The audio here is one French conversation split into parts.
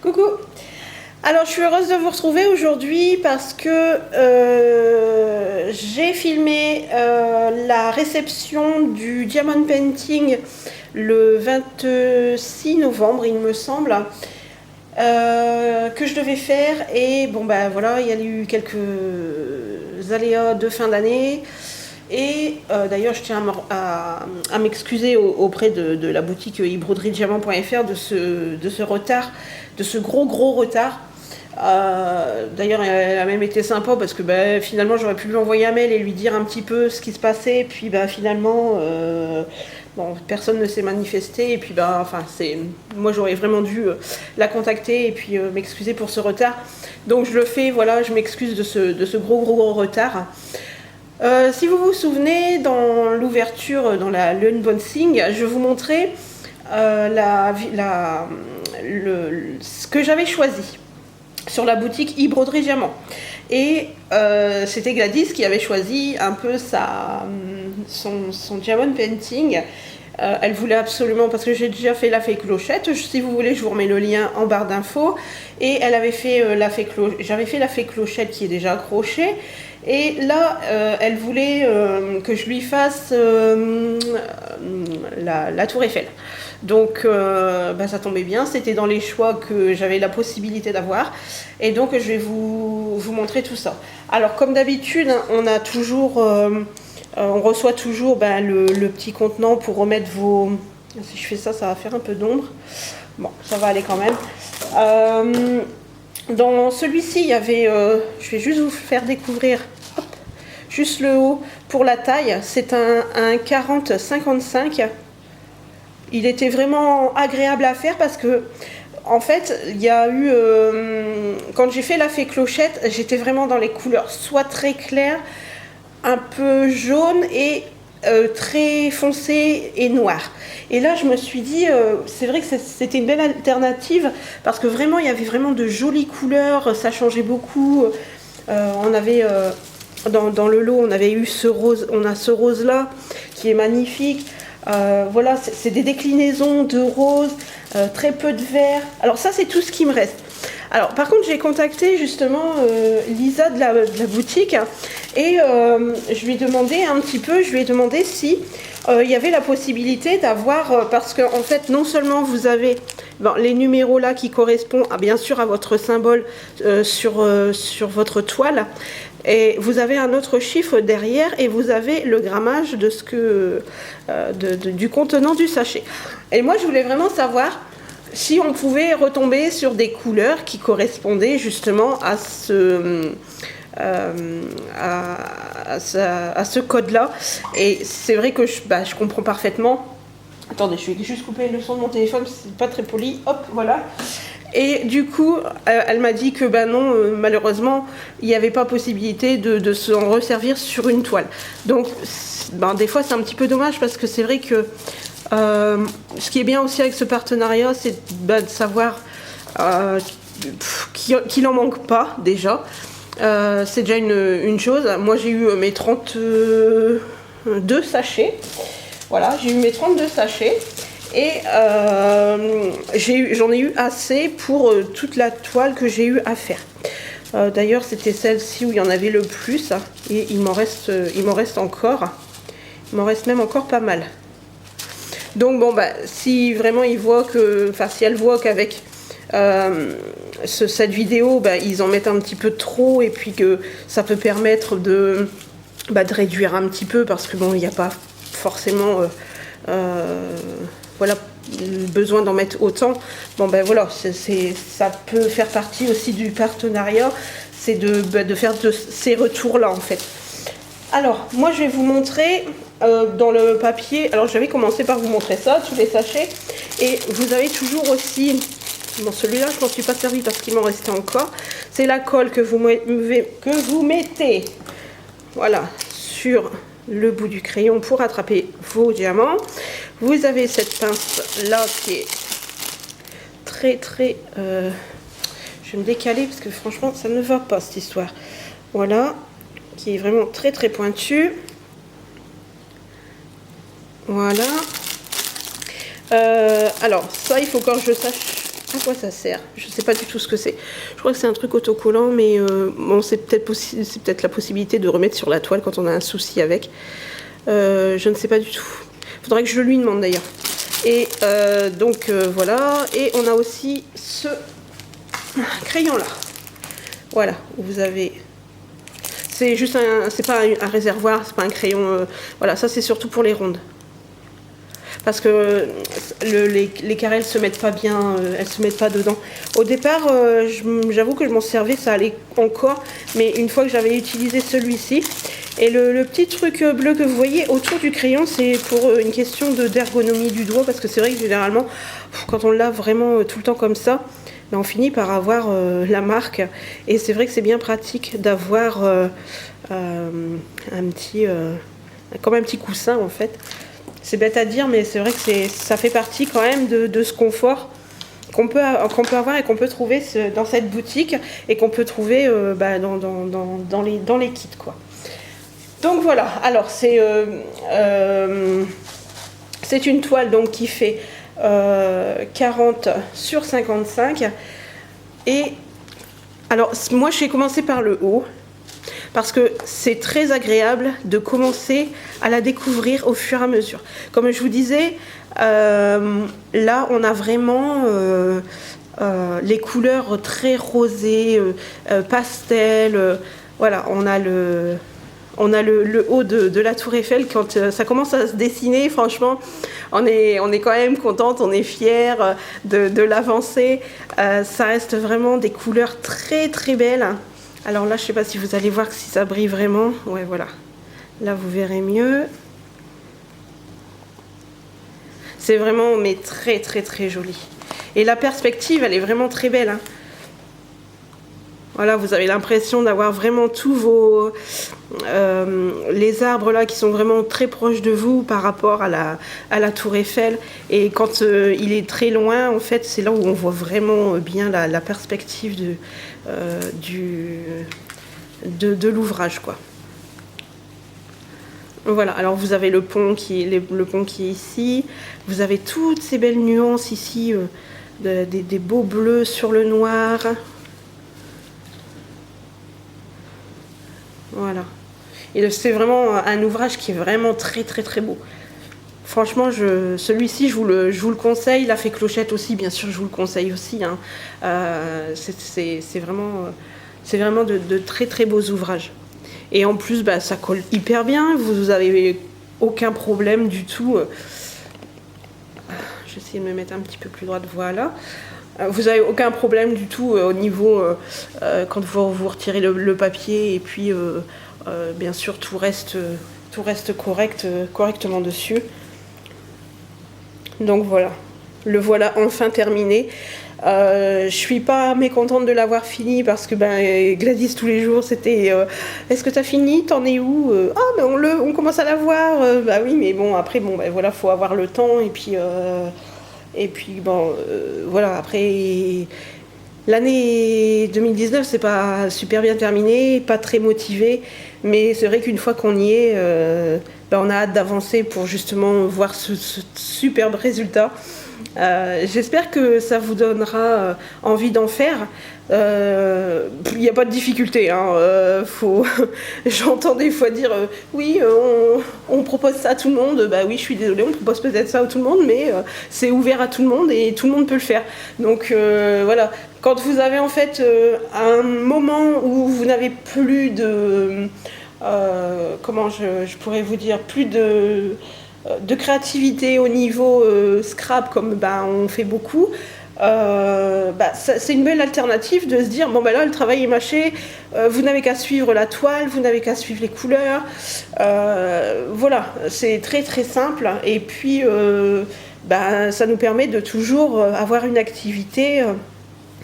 Coucou. Alors, je suis heureuse de vous retrouver aujourd'hui parce que j'ai filmé la réception du Diamond Painting le 26 novembre, il me semble, que je devais faire. Et bon, ben voilà, il y a eu quelques aléas de fin d'année. Et d'ailleurs, je tiens à m'excuser auprès de la boutique ebroderie-diamant.fr de ce retard, de ce gros retard. D'ailleurs, elle a même été sympa parce que finalement, j'aurais pu lui envoyer un mail et lui dire un petit peu ce qui se passait. Puis finalement, bon, personne ne s'est manifesté. Et puis moi, j'aurais vraiment dû la contacter et puis m'excuser pour ce retard. Donc je le fais, voilà, je m'excuse de ce gros retard. Si vous vous souvenez, dans l'ouverture, dans l'unboxing, je vous montrais ce que j'avais choisi sur la boutique eBroderie Diamant. Et c'était Gladys qui avait choisi un peu son Diamond Painting. Elle voulait absolument, parce que j'ai déjà fait la fée clochette, si vous voulez je vous remets le lien en barre d'infos, et elle avait fait j'avais fait la fée clochette qui est déjà accrochée, et là elle voulait que je lui fasse la tour Eiffel. Donc ça tombait bien, c'était dans les choix que j'avais la possibilité d'avoir, et donc je vais vous montrer tout ça. Alors comme d'habitude, on a toujours on reçoit toujours le petit contenant pour remettre vos... Si je fais ça, ça va faire un peu d'ombre. Bon, ça va aller quand même. Dans celui-ci, il y avait... je vais juste vous faire découvrir juste le haut pour la taille. C'est un 40-55. Il était vraiment agréable à faire parce que, en fait, il y a eu... quand j'ai fait la fée clochette, j'étais vraiment dans les couleurs soit très claires, un peu jaune et très foncé et noir. Et là, je me suis dit, c'est vrai que c'était une belle alternative parce que vraiment, il y avait vraiment de jolies couleurs, ça changeait beaucoup. On avait, dans le lot, on avait eu ce rose, on a ce rose-là qui est magnifique. Voilà, c'est des déclinaisons de rose, très peu de vert. Alors ça, c'est tout ce qui me reste. Alors, par contre, j'ai contacté justement Lisa de la boutique et je lui ai demandé un petit peu, si il y avait la possibilité d'avoir, parce que en fait, non seulement vous avez les numéros là qui correspondent bien sûr à votre symbole sur votre toile, et vous avez un autre chiffre derrière et vous avez le grammage de du contenant du sachet. Et moi, je voulais vraiment savoir si on pouvait retomber sur des couleurs qui correspondaient justement à ce code-là. Et c'est vrai que je comprends parfaitement. Attendez, je vais juste couper le son de mon téléphone, c'est pas très poli. Hop, voilà. Et du coup, elle m'a dit que non, malheureusement, il n'y avait pas possibilité de s'en resservir sur une toile. Donc, des fois, c'est un petit peu dommage parce que c'est vrai que ce qui est bien aussi avec ce partenariat, c'est de savoir qu'il n'en manque pas déjà. C'est déjà une chose. Moi, j'ai eu mes 32 sachets. Voilà, j'ai eu mes 32 sachets. Et j'en ai eu assez pour toute la toile que j'ai eu à faire. D'ailleurs, c'était celle-ci où il y en avait le plus. Et il m'en reste encore. Il m'en reste même encore pas mal. Donc si vraiment ils voient si elle voit qu'avec cette vidéo, ils en mettent un petit peu trop et puis que ça peut permettre de réduire un petit peu parce que il n'y a pas forcément besoin d'en mettre autant. Voilà, ça peut faire partie aussi du partenariat, c'est de faire ces retours-là en fait. Alors, moi je vais vous montrer dans le papier. Alors, j'avais commencé par vous montrer ça, tous les sachets. Et vous avez toujours aussi, celui-là, je m'en suis pas servi parce qu'il m'en restait encore. C'est la colle que vous mettez, voilà, sur le bout du crayon pour attraper vos diamants. Vous avez cette pince-là qui est très, je vais me décaler parce que franchement, ça ne va pas cette histoire. Voilà, qui est vraiment très, très pointue. Voilà. Alors, ça, il faut que je sache À quoi ça sert? Je sais pas du tout ce que c'est. Je crois que c'est un truc autocollant, mais bon, c'est peut-être la possibilité de remettre sur la toile quand on a un souci avec. Je ne sais pas du tout. Faudrait que je lui demande d'ailleurs. Et donc voilà. Et on a aussi ce crayon là. Voilà, vous avez. C'est juste c'est pas un réservoir, c'est pas un crayon. Voilà, ça c'est surtout pour les rondes. Parce que les carrés, elles se mettent pas bien, elles se mettent pas dedans. Au départ, j'avoue que je m'en servais, ça allait encore, mais une fois que j'avais utilisé celui-ci, et le petit truc bleu que vous voyez autour du crayon, c'est pour une question d'ergonomie du doigt, parce que c'est vrai que généralement, quand on l'a vraiment tout le temps comme ça, ben on finit par avoir la marque, et c'est vrai que c'est bien pratique d'avoir comme un petit coussin en fait. C'est bête à dire, mais c'est vrai que ça fait partie quand même de ce confort qu'on peut avoir et qu'on peut trouver dans cette boutique et qu'on peut trouver dans les kits, quoi. Donc voilà, alors c'est une toile donc, qui fait 40 sur 55. Et alors moi j'ai commencé par le haut, parce que c'est très agréable de commencer à la découvrir au fur et à mesure. Comme je vous disais, là on a vraiment les couleurs très rosées, pastel. Voilà, on a le haut de la Tour Eiffel. Quand ça commence à se dessiner, franchement, on est quand même contente, on est fiers de l'avancer. Ça reste vraiment des couleurs très très belles. Alors là, je ne sais pas si vous allez voir si ça brille vraiment. Ouais, voilà. Là, vous verrez mieux. C'est vraiment, mais très, très, très joli. Et la perspective, elle est vraiment très belle. Hein. Voilà, vous avez l'impression d'avoir vraiment tous les arbres là qui sont vraiment très proches de vous par rapport à la Tour Eiffel. Et quand il est très loin, en fait, c'est là où on voit vraiment bien la perspective de l'ouvrage, quoi. Voilà, alors vous avez le pont qui est ici. Vous avez toutes ces belles nuances ici, des beaux bleus sur le noir. Voilà. Et c'est vraiment un ouvrage qui est vraiment très très très beau. Franchement, celui-ci, je vous le conseille. La Fée Clochette aussi, bien sûr, je vous le conseille aussi. Hein. C'est vraiment de très très beaux ouvrages. Et en plus, bah, ça colle hyper bien. Vous n'avez aucun problème du tout. Je vais essayer de me mettre un petit peu plus droite, voilà. Vous n'avez aucun problème du tout au niveau quand vous retirez le papier et puis bien sûr tout reste correctement dessus. Donc voilà, le voilà enfin terminé. Je suis pas mécontente de l'avoir fini parce que Gladys tous les jours c'était est-ce que t'as fini, t'en es où, ah ben on commence à l'avoir, bah oui mais bon après voilà faut avoir le temps et puis voilà, après l'année 2019 c'est pas super bien terminé, pas très motivé, mais c'est vrai qu'une fois qu'on y est, on a hâte d'avancer pour justement voir ce superbe résultat. J'espère que ça vous donnera envie d'en faire. Il n'y a pas de difficulté. Hein, j'entends des fois dire oui, on propose ça à tout le monde. Bah oui, je suis désolée, on propose peut-être ça à tout le monde, mais c'est ouvert à tout le monde et tout le monde peut le faire. Donc voilà, quand vous avez en fait un moment où vous n'avez plus de comment je pourrais vous dire, plus de créativité au niveau scrap comme on fait beaucoup, c'est une belle alternative de se dire bon là le travail est mâché, vous n'avez qu'à suivre la toile, vous n'avez qu'à suivre les couleurs, voilà, c'est très très simple et puis ça nous permet de toujours avoir une activité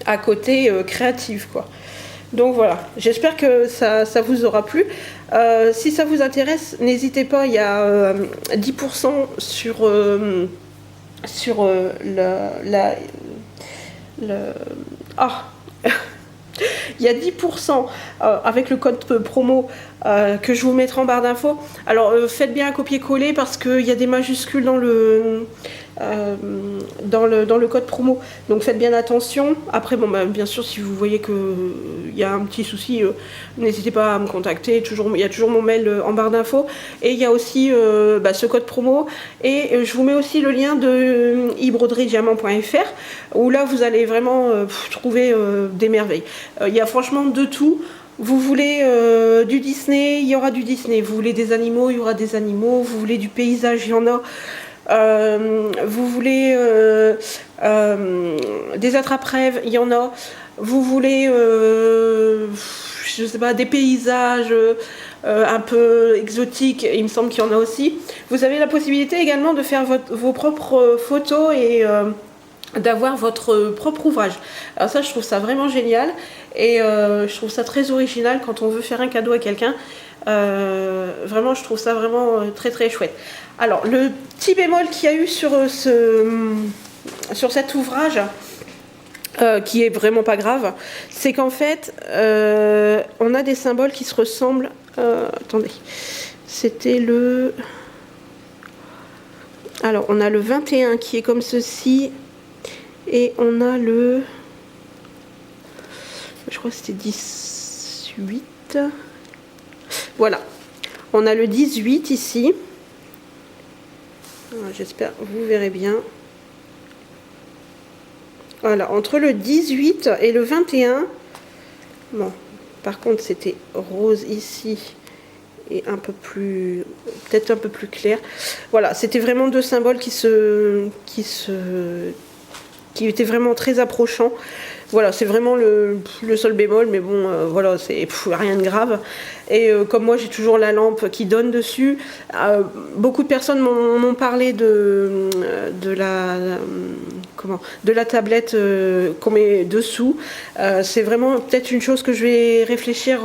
à côté créative, quoi. Donc voilà, j'espère que ça vous aura plu. Si ça vous intéresse, n'hésitez pas, il y a 10% sur il y a 10% avec le code promo que je vous mettrai en barre d'infos. Alors faites bien un copier-coller parce qu'il y a des majuscules dans le code promo. Donc faites bien attention. Après, bon, bien sûr, si vous voyez qu'il y a un petit souci, n'hésitez pas à me contacter. Il y a toujours mon mail en barre d'infos. Et il y a aussi ce code promo. Et je vous mets aussi le lien de ibroderiediamant.fr où là, vous allez vraiment trouver des merveilles. Il y a franchement de tout. Vous voulez du Disney, il y aura du Disney. Vous voulez des animaux, il y aura des animaux. Vous voulez du paysage, il y en a. Vous voulez des attrape-rêves, il y en a. Vous voulez, je sais pas, des paysages un peu exotiques, il me semble qu'il y en a aussi. Vous avez la possibilité également de faire vos propres photos et d'avoir votre propre ouvrage. Alors ça, je trouve ça vraiment génial et je trouve ça très original quand on veut faire un cadeau à quelqu'un. Vraiment, je trouve ça vraiment très très chouette. Alors, le petit bémol qu'il y a eu sur cet ouvrage, qui est vraiment pas grave, c'est qu'en fait, on a des symboles qui se ressemblent. Attendez, c'était le... Alors, on a le 21 qui est comme ceci, et on a le... Je crois que c'était 18. Voilà, on a le 18 ici. J'espère vous verrez bien. Voilà, entre le 18 et le 21. Bon, par contre c'était rose ici et un peu plus, peut-être un peu plus clair. Voilà, c'était vraiment deux symboles qui étaient vraiment très approchants. Voilà, c'est vraiment le seul bémol, mais bon, voilà, c'est rien de grave. Et comme moi, j'ai toujours la lampe qui donne dessus. Beaucoup de personnes m'ont parlé de la tablette qu'on met dessous. C'est vraiment peut-être une chose que je vais réfléchir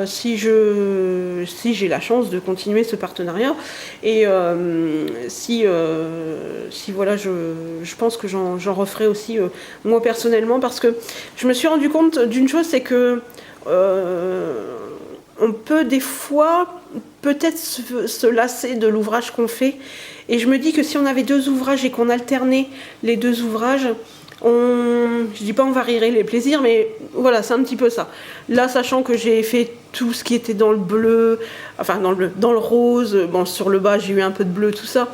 si j'ai la chance de continuer ce partenariat et si voilà, je pense que j'en referai aussi moi personnellement, parce que je me suis rendu compte d'une chose, c'est que on peut des fois peut-être se lasser de l'ouvrage qu'on fait, et je me dis que si on avait deux ouvrages et qu'on alternait les deux ouvrages, je dis pas on varierait les plaisirs, mais voilà, c'est un petit peu ça. Là, sachant que j'ai fait tout ce qui était dans le bleu, enfin dans le rose, bon, sur le bas j'ai eu un peu de bleu, tout ça,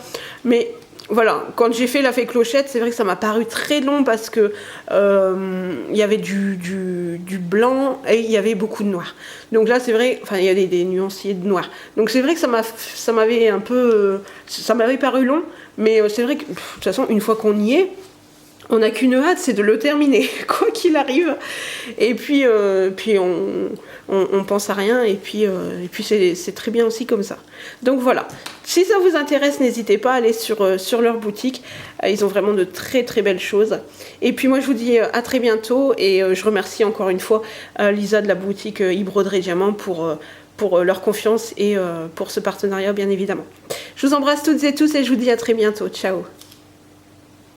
mais voilà, quand j'ai fait la fée Clochette, c'est vrai que ça m'a paru très long parce que il y avait du blanc et il y avait beaucoup de noir. Donc là, c'est vrai, enfin il y a des nuanciers de noir. Donc c'est vrai que ça m'avait un peu, ça m'avait paru long, mais c'est vrai que de toute façon, une fois qu'on y est, on n'a qu'une hâte, c'est de le terminer, quoi qu'il arrive. Et puis on pense à rien, et puis c'est très bien aussi comme ça. Donc voilà. Si ça vous intéresse, n'hésitez pas à aller sur leur boutique. Ils ont vraiment de très très belles choses. Et puis moi, je vous dis à très bientôt, et je remercie encore une fois Lisa de la boutique Ibroderie Diamant pour leur confiance et pour ce partenariat, bien évidemment. Je vous embrasse toutes et tous et je vous dis à très bientôt. Ciao.